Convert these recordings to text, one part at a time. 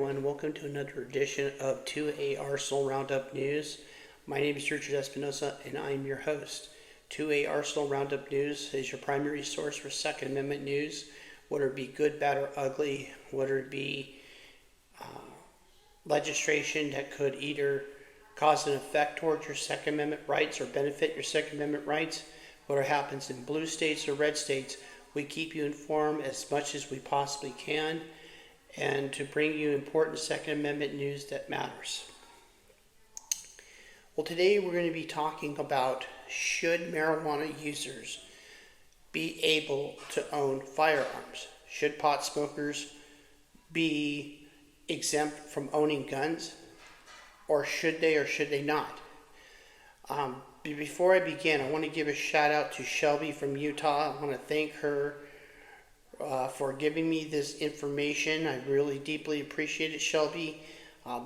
everyone. Welcome to another edition of 2A Arsenal Roundup News. My name is Richard Espinosa, and I'm your host. 2A Arsenal Roundup News is your primary source for Second Amendment news, whether it be good, bad, or ugly, whether it be legislation that could either cause an effect towards your Second Amendment rights or benefit your Second Amendment rights, whether it happens in blue states or red states. We keep you informed as much as we possibly can, and to bring you important Second Amendment news that matters. Well, today we're going to be talking about, should marijuana users be able to own firearms? Should pot smokers be exempt from owning guns? Or should they not? Before I begin, I want to give a shout out to Shelby from Utah. I want to thank her for giving me this information. I really deeply appreciate it, Shelby.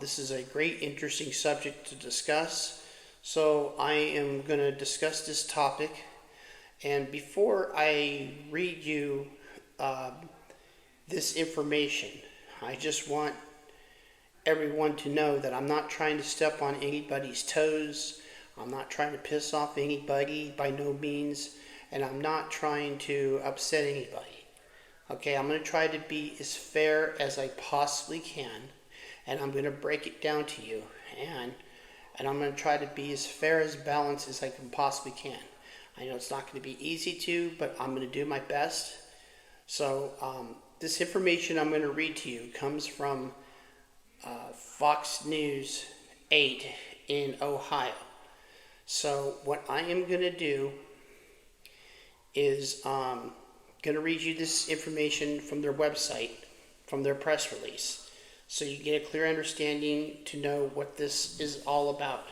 This is a great, interesting subject to discuss. So I am going to discuss this topic. And before I read you this information, I just want everyone to know that I'm not trying to step on anybody's toes. I'm not trying to piss off anybody by no means. And I'm not trying to upset anybody. Okay, I'm going to try to be as fair as I possibly can, and I'm going to break it down to you, and I'm going to try to be as fair, as balanced as I can possibly can. I know it's not going to be easy to, but I'm going to do my best. So this information I'm going to read to you comes from Fox News 8 in Ohio. So what I am going to do is going to read you this information from their website, from their press release, so you get a clear understanding to know what this is all about.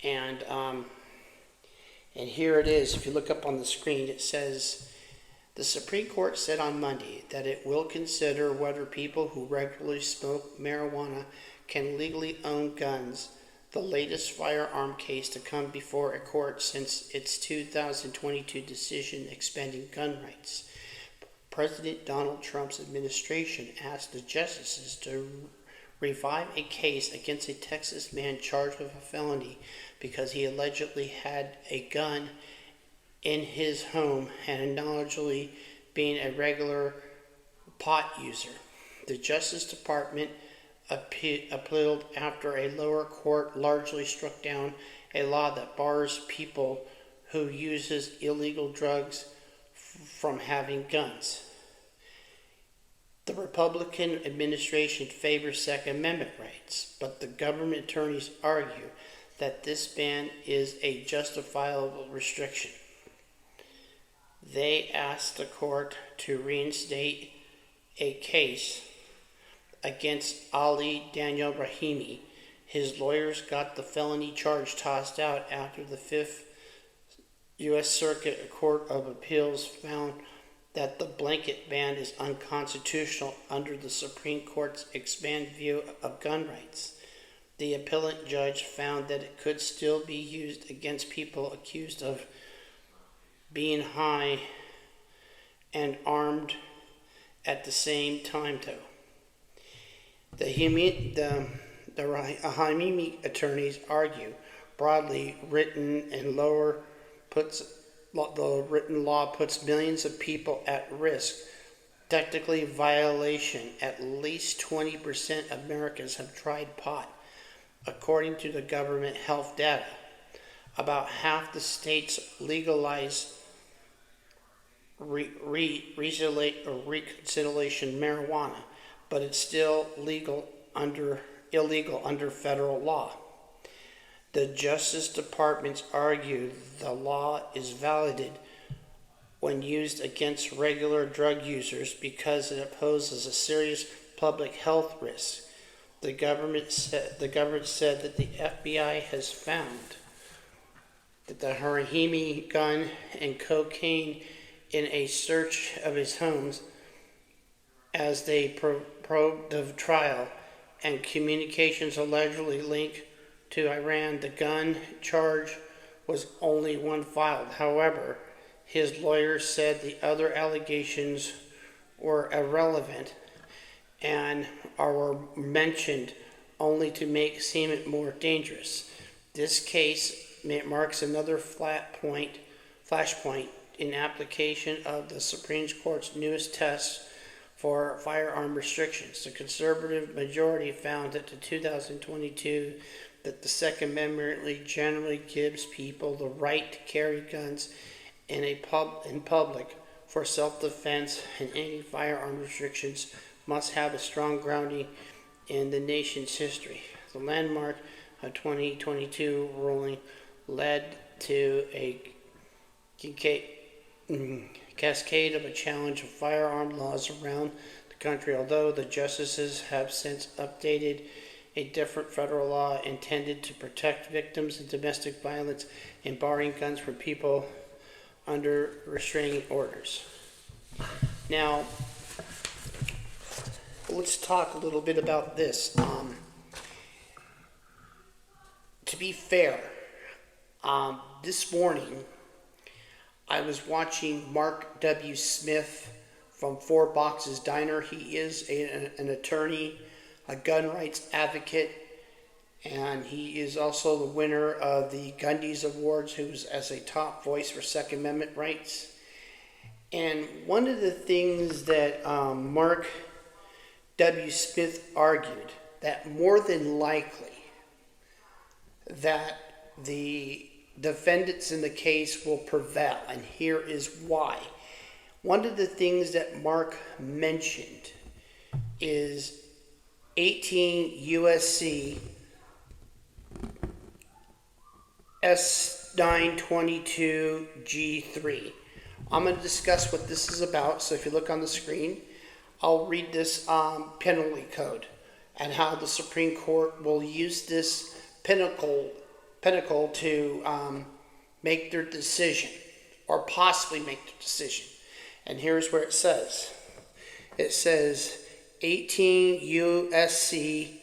And here it is. If you look up on the screen, it says, the Supreme Court said on Monday that it will consider whether people who regularly smoke marijuana can legally own guns, the latest firearm case to come before a court since its 2022 decision expanding gun rights. President Donald Trump's administration asked the justices to revive a case against a Texas man charged with a felony because he allegedly had a gun in his home and knowledgeably being a regular pot user. The Justice Department appealed after a lower court largely struck down a law that bars people who uses illegal drugs from having guns. The Republican administration favors Second Amendment rights, but the government attorneys argue that this ban is a justifiable restriction. They asked the court to reinstate a case against Ali Daniel Brahimi. His lawyers got the felony charge tossed out after the Fifth U.S. Circuit Court of Appeals found that the blanket ban is unconstitutional under the Supreme Court's expanded view of gun rights. The appellate judge found that it could still be used against people accused of being high and armed at the same time, though. The Hemeni attorneys argue broadly the written law puts millions of people at risk. Technically violation. At least 20% of Americans have tried pot, according to the government health data. About half the states legalize reconciliation marijuana, but it's still illegal under federal law. The Justice Department argued the law is valid when used against regular drug users because it poses a serious public health risk. The government said that the FBI has found that the Brahimi gun and cocaine in a search of his homes as they probed the trial, and communications allegedly linked to Iran. The gun charge was only one filed. However, his lawyer said the other allegations were irrelevant and are mentioned only to make seem it more dangerous. This case marks another flashpoint in application of the Supreme Court's newest test for firearm restrictions. The conservative majority found that the 2022 that the Second Amendment generally gives people the right to carry guns in public for self-defense, and any firearm restrictions must have a strong grounding in the nation's history. The landmark 2022 ruling led to a cascade of a challenge of firearm laws around the country, although the justices have since updated a different federal law intended to protect victims of domestic violence and barring guns from people under restraining orders. Now, let's talk a little bit about this. To be fair, this morning I was watching Mark W. Smith from Four Boxes Diner. He is an attorney, a gun rights advocate, and he is also the winner of the Gundy's Awards, who's as a top voice for Second Amendment rights. And one of the things that Mark W. Smith argued, that more than likely that the defendants in the case will prevail, and here is why. One of the things that Mark mentioned is 18 USC S922 G3. I'm going to discuss what this is about, so if you look on the screen, I'll read this penalty code and how the Supreme Court will use this pinnacle to make their decision, or possibly make their decision. And here's where it says. It says 18 USC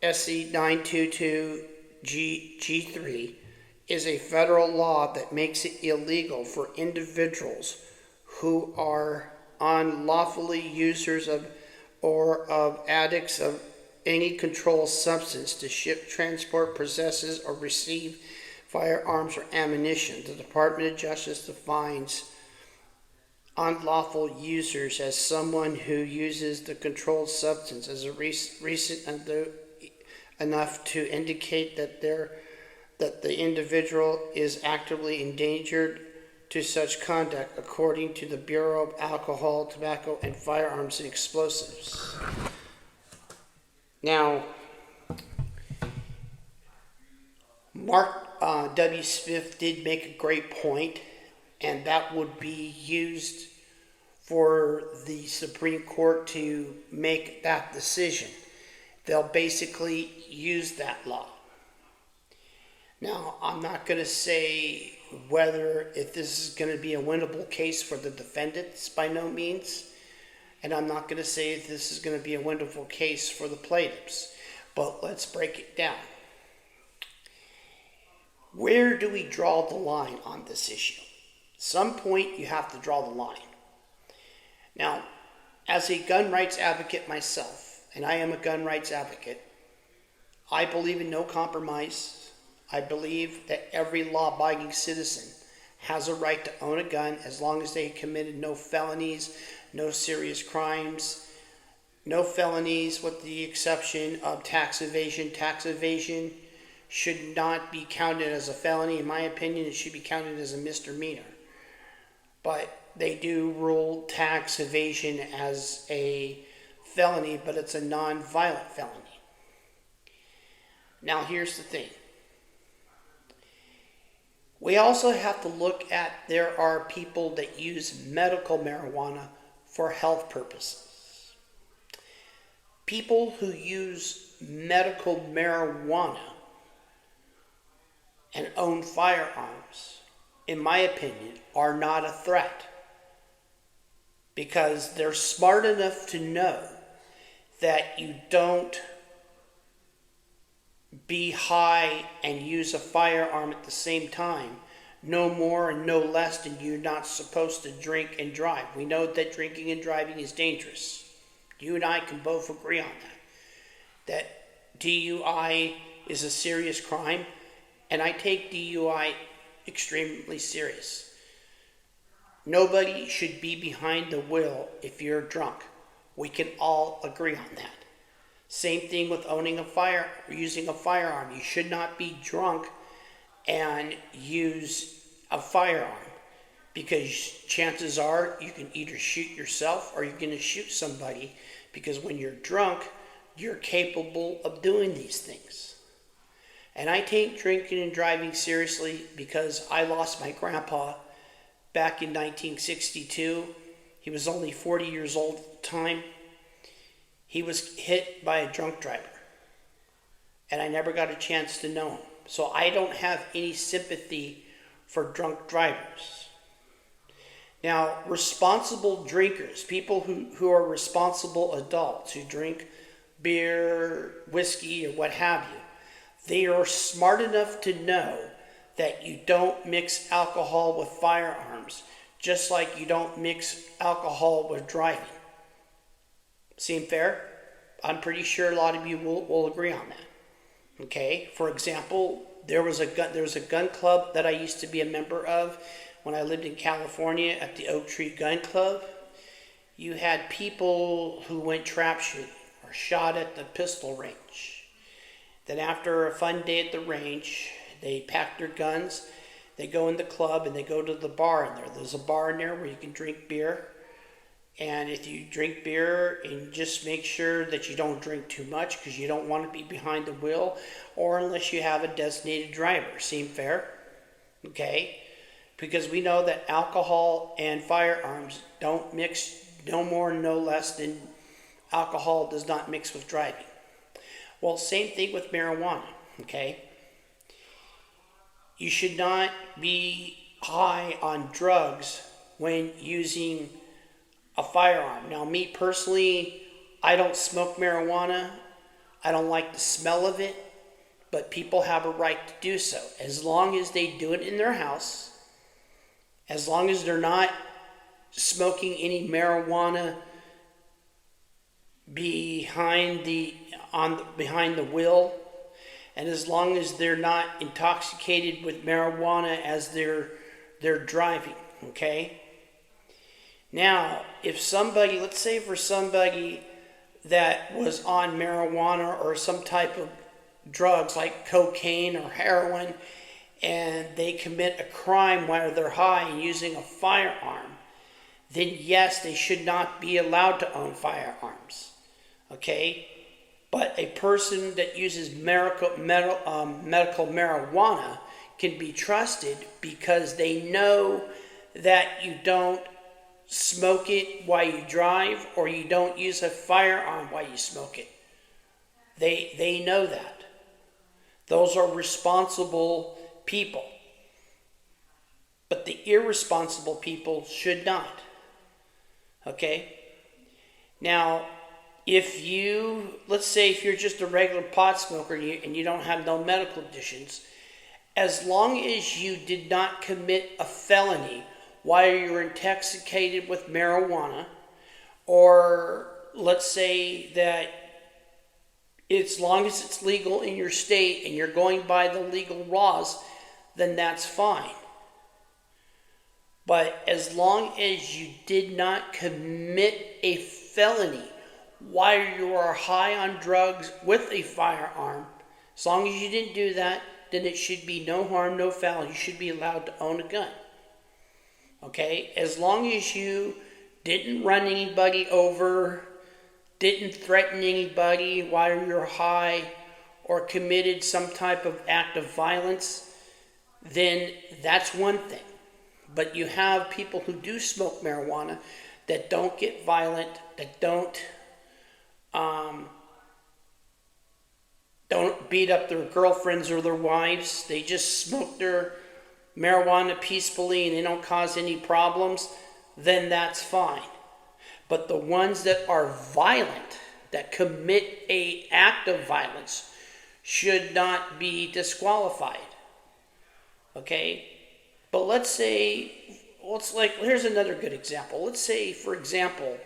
SC 922 G3 is a federal law that makes it illegal for individuals who are unlawfully users of or of addicts of any controlled substance to ship, transport, possesses, or receive firearms or ammunition. The Department of Justice defines unlawful users as someone who uses the controlled substance as a recent enough to indicate that the individual is actively endangered to such conduct, according to the Bureau of Alcohol, Tobacco, and Firearms and Explosives. Now, Mark W. Smith did make a great point, and that would be used for the Supreme Court to make that decision. They'll basically use that law. Now, I'm not going to say if this is going to be a winnable case for the defendants, by no means. And I'm not going to say if this is going to be a wonderful case for the plaintiffs. But let's break it down. Where do we draw the line on this issue? At some point, you have to draw the line. Now, as a gun rights advocate myself, and I am a gun rights advocate, I believe in no compromise. I believe that every law-abiding citizen has a right to own a gun as long as they committed no felonies, no serious crimes, no felonies with the exception of tax evasion. Tax evasion should not be counted as a felony. In my opinion, it should be counted as a misdemeanor. But they do rule tax evasion as a felony, but it's a non-violent felony. Now, here's the thing. We also have to look at, there are people that use medical marijuana for health purposes. People who use medical marijuana and own firearms, in my opinion, are not a threat, because they're smart enough to know that you don't be high and use a firearm at the same time, no more and no less than you're not supposed to drink and drive. We know that drinking and driving is dangerous. You and I can both agree on that DUI is a serious crime, and I take DUI extremely serious. Nobody should be behind the wheel if you're drunk. We can all agree on that. Same thing with using a firearm. You should not be drunk and use a firearm, because chances are you can either shoot yourself or you're going to shoot somebody, because when you're drunk, you're capable of doing these things. And I take drinking and driving seriously because I lost my grandpa back in 1962. He was only 40 years old at the time. He was hit by a drunk driver, and I never got a chance to know him. So I don't have any sympathy for drunk drivers. Now, responsible drinkers, people who are responsible adults, who drink beer, whiskey, or what have you, they are smart enough to know that you don't mix alcohol with firearms, just like you don't mix alcohol with driving. Seem fair? I'm pretty sure a lot of you will agree on that. Okay, for example, there was a gun club that I used to be a member of when I lived in California at the Oak Tree Gun Club. You had people who went trap shooting or shot at the pistol range. Then after a fun day at the range, they pack their guns, they go in the club, and they go to the bar in there. There's a bar in there where you can drink beer. And if you drink beer, and just make sure that you don't drink too much, because you don't want to be behind the wheel, or unless you have a designated driver. Seem fair? Okay? Because we know that alcohol and firearms don't mix, no more, no less than alcohol does not mix with driving. Well, same thing with marijuana, okay? You should not be high on drugs when using a firearm. Now, me personally, I don't smoke marijuana. I don't like the smell of it, but people have a right to do so. As long as they do it in their house, as long as they're not smoking any marijuana behind the wheel, and as long as they're not intoxicated with marijuana as they're driving, okay? Now, if somebody, let's say for somebody that was on marijuana or some type of drugs like cocaine or heroin, and they commit a crime while they're high and using a firearm, then yes, they should not be allowed to own firearms, okay? But a person that uses medical marijuana can be trusted, because they know that you don't smoke it while you drive, or you don't use a firearm while you smoke it. They know that. Those are responsible people. But the irresponsible people should not. Okay? Now, let's say if you're just a regular pot smoker and you don't have no medical conditions, as long as you did not commit a felony while you're intoxicated with marijuana, or let's say that as long as it's legal in your state and you're going by the legal laws, then that's fine. But as long as you did not commit a felony while you are high on drugs with a firearm, as long as you didn't do that, then it should be no harm, no foul. You should be allowed to own a gun. Okay? As long as you didn't run anybody over, didn't threaten anybody while you're high, or committed some type of act of violence, then that's one thing. But you have people who do smoke marijuana that don't get violent, that don't beat up their girlfriends or their wives. They just smoke their marijuana peacefully and they don't cause any problems. Then that's fine. But the ones that are violent, that commit an act of violence, should not be disqualified. Okay? But let's say, here's another good example. Let's say, for example,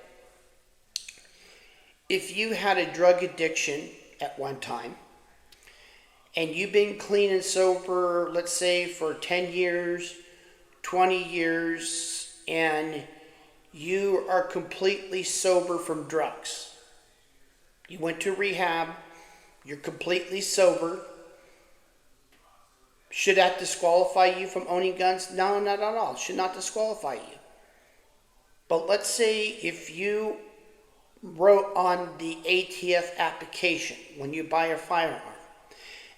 if you had a drug addiction at one time, and you've been clean and sober, let's say for 10 years, 20 years, and you are completely sober from drugs. You went to rehab, you're completely sober. Should that disqualify you from owning guns? No, not at all. It should not disqualify you. But let's say if you wrote on the ATF application when you buy a firearm,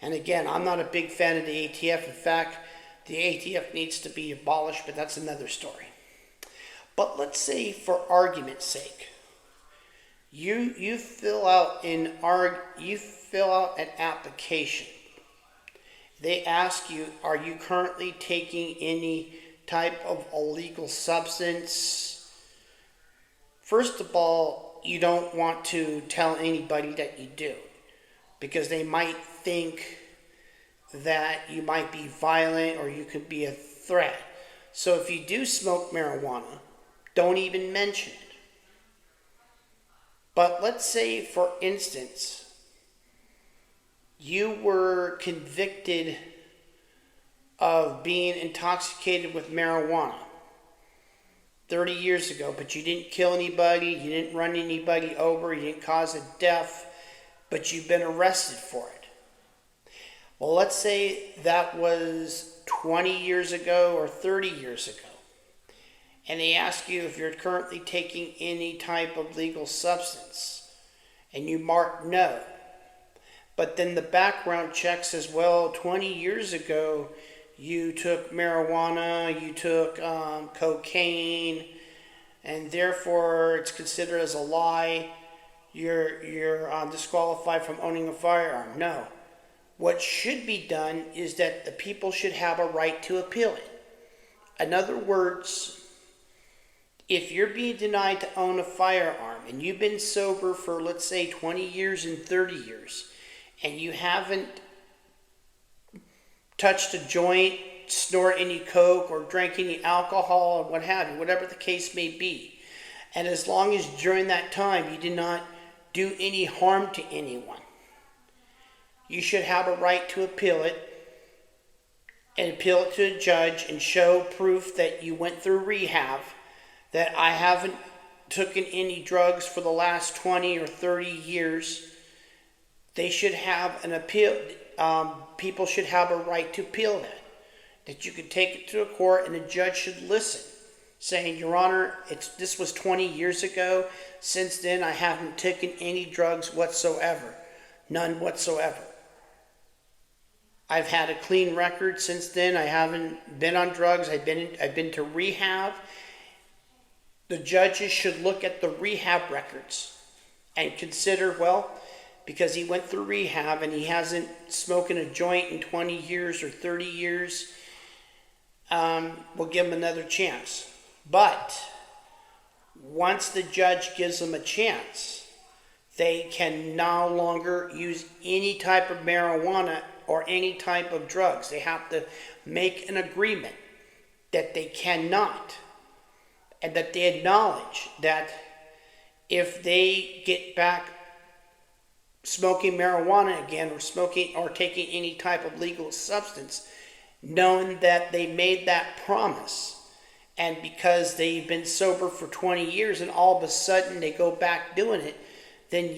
and again, I'm not a big fan of the ATF. In fact, the ATF needs to be abolished, but that's another story. But let's say, for argument's sake, you fill out an application. They ask you, are you currently taking any type of illegal substance? First of all, you don't want to tell anybody that you do, because they might think that you might be violent or you could be a threat. So if you do smoke marijuana, don't even mention it. But let's say, for instance, you were convicted of being intoxicated with marijuana 30 years ago, but you didn't kill anybody, you didn't run anybody over, you didn't cause a death, but you've been arrested for it. Well, let's say that was 20 years ago or 30 years ago, and they ask you if you're currently taking any type of legal substance, and you mark no. But then the background check says, well, 20 years ago, you took marijuana, you took cocaine, and therefore it's considered as a lie. You're disqualified from owning a firearm. No. What should be done is that the people should have a right to appeal it. In other words, if you're being denied to own a firearm and you've been sober for, let's say, 20 years and 30 years, and you haven't touched a joint, snort any coke, or drank any alcohol, or what have you, whatever the case may be, and as long as during that time you did not do any harm to anyone, you should have a right to appeal it, and appeal it to a judge and show proof that you went through rehab, that I haven't taken any drugs for the last 20 or 30 years. They should have an appeal. People should have a right to appeal that you could take it to a court and a judge should listen, saying, Your Honor, this was 20 years ago. Since then, I haven't taken any drugs whatsoever. None whatsoever. I've had a clean record since then. I haven't been on drugs. I've been to rehab. The judges should look at the rehab records and consider, well, because he went through rehab and he hasn't smoking a joint in 20 years or 30 years, we'll give him another chance. But once the judge gives them a chance, they can no longer use any type of marijuana or any type of drugs. They have to make an agreement that they cannot, and that they acknowledge that if they get back smoking marijuana again, or smoking or taking any type of legal substance, knowing that they made that promise, and because they've been sober for 20 years and all of a sudden they go back doing it, then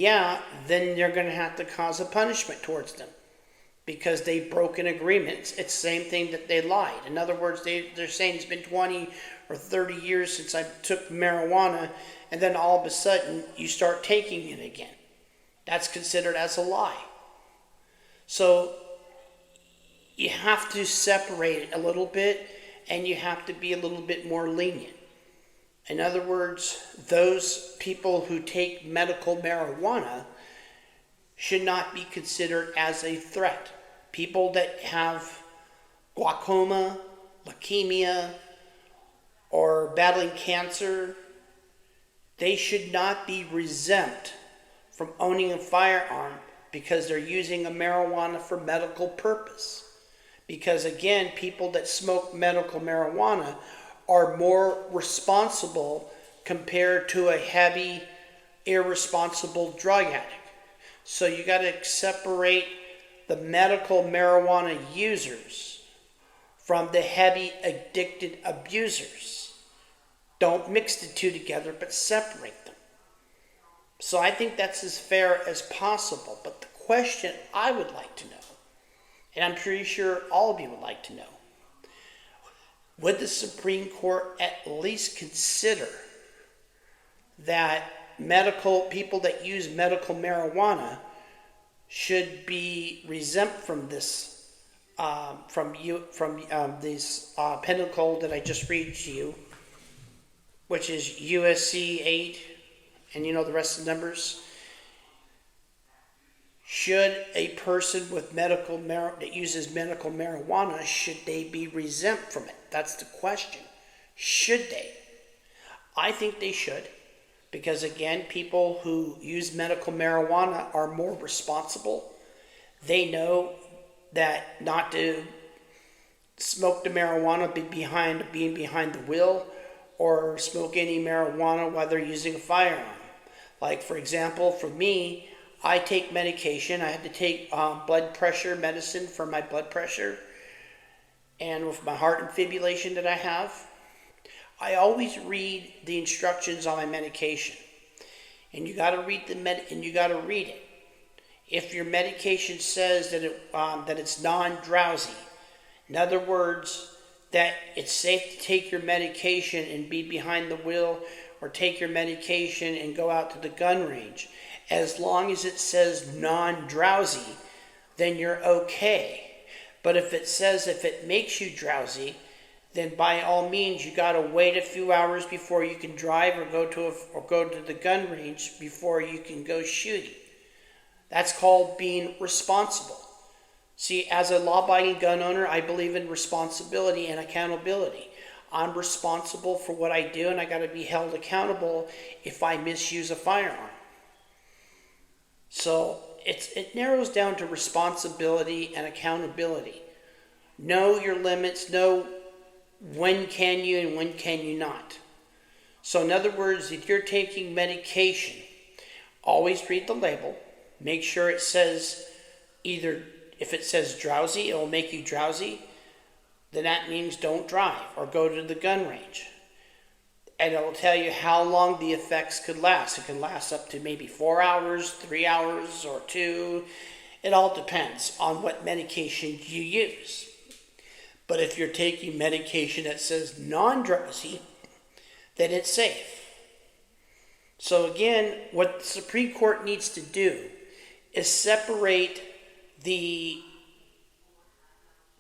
they're going to have to cause a punishment towards them, because they broke an agreement. It's the same thing that they lied. In other words, they're saying it's been 20 or 30 years since I took marijuana, and then all of a sudden you start taking it again. That's considered as a lie. So you have to separate it a little bit, and you have to be a little bit more lenient. In other words, those people who take medical marijuana should not be considered as a threat. People that have glaucoma, leukemia, or battling cancer, they should not be exempt from owning a firearm because they're using a marijuana for medical purpose. Because again, people that smoke medical marijuana are more responsible compared to a heavy irresponsible drug addict. So you got to separate the medical marijuana users from the heavy addicted abusers. Don't mix the two together, but separate them. So I think that's as fair as possible. But the question I would like to know, and I'm pretty sure all of you would like to know, would the Supreme Court at least consider that people that use medical marijuana should be exempt from this, this penal code that I just read to you, which is USC 8, and you know the rest of the numbers? Should a person with that uses medical marijuana, should they be exempt from it? That's the question. Should they? I think they should, because again, people who use medical marijuana are more responsible. They know that not to smoke the marijuana being behind the wheel, or smoke any marijuana while they're using a firearm. Like, for example, for me, I take medication. I had to take blood pressure medicine for my blood pressure, and with my heart fibrillation that I have, I always read the instructions on my medication, and you got to read it. If your medication says that it's non-drowsy, in other words, that it's safe to take your medication and be behind the wheel, or take your medication and go out to the gun range, as long as it says non-drowsy, then you're okay. But if it makes you drowsy, then by all means you got to wait a few hours before you can drive, or go to the gun range before you can go shooting. That's called being responsible. See, as a law-abiding gun owner, I believe in responsibility and accountability. I'm responsible for what I do, and I got to be held accountable if I misuse a firearm. So it narrows down to responsibility and accountability. Know your limits. Know when can you and when can you not. So in other words, if you're taking medication, always read the label. Make sure it says if it says drowsy, it will make you drowsy, then that means don't drive or go to the gun range. And it will tell you how long the effects could last. It can last up to maybe 4 hours, 3 hours, or 2. It all depends on what medication you use. But if you're taking medication that says non-drowsy, then it's safe. So again, what the Supreme Court needs to do is separate the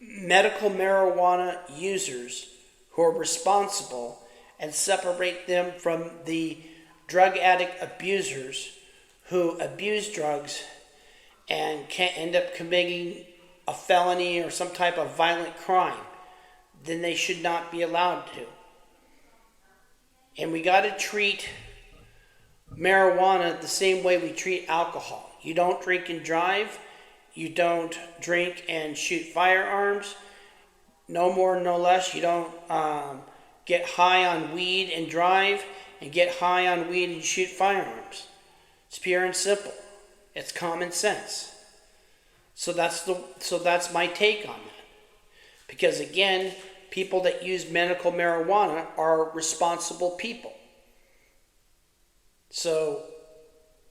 medical marijuana users who are responsible, and separate them from the drug addict abusers who abuse drugs and can end up committing a felony or some type of violent crime. Then they should not be allowed to. And we got to treat marijuana the same way we treat alcohol. You don't drink and drive. You don't drink and shoot firearms. No more, no less. You don't get high on weed and drive, and get high on weed and shoot firearms. It's pure and simple. It's common sense. So that's my take on that. Because again, people that use medical marijuana are responsible people. So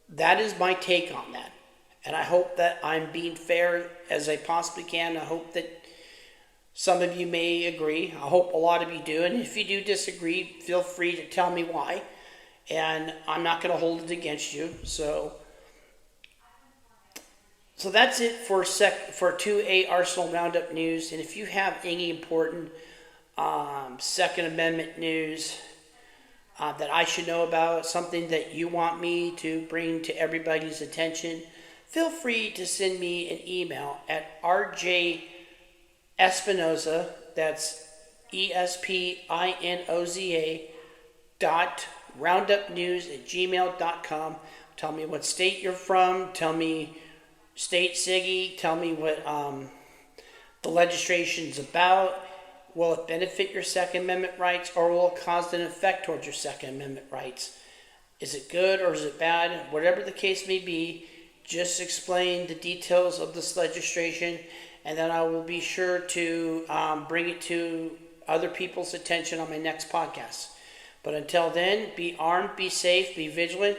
that is my take on that. And I hope that I'm being fair as I possibly can. I hope that some of you may agree. I hope a lot of you do. And if you do disagree, feel free to tell me why. And I'm not going to hold it against you. So that's it for 2A Arsenal Roundup News. And if you have any important Second Amendment news that I should know about, something that you want me to bring to everybody's attention, feel free to send me an email at rjespinoza, that's ESPINOZA .roundupnews@gmail.com. Tell me what state you're from. Tell me state SIGI. Tell me what the legislation's about. Will it benefit your Second Amendment rights, or will it cause an effect towards your Second Amendment rights? Is it good or is it bad? Whatever the case may be, just explain the details of this legislation, and then I will be sure to bring it to other people's attention on my next podcast. But until then, be armed, be safe, be vigilant,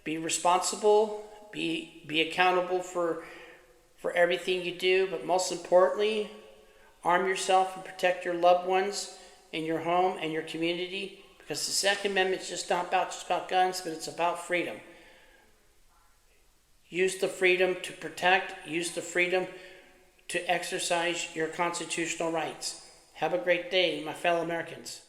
be responsible, be accountable for everything you do. But most importantly, arm yourself and protect your loved ones in your home and your community, because the Second Amendment is just not about guns, but it's about freedom. Use the freedom to protect. Use the freedom to exercise your constitutional rights. Have a great day, my fellow Americans.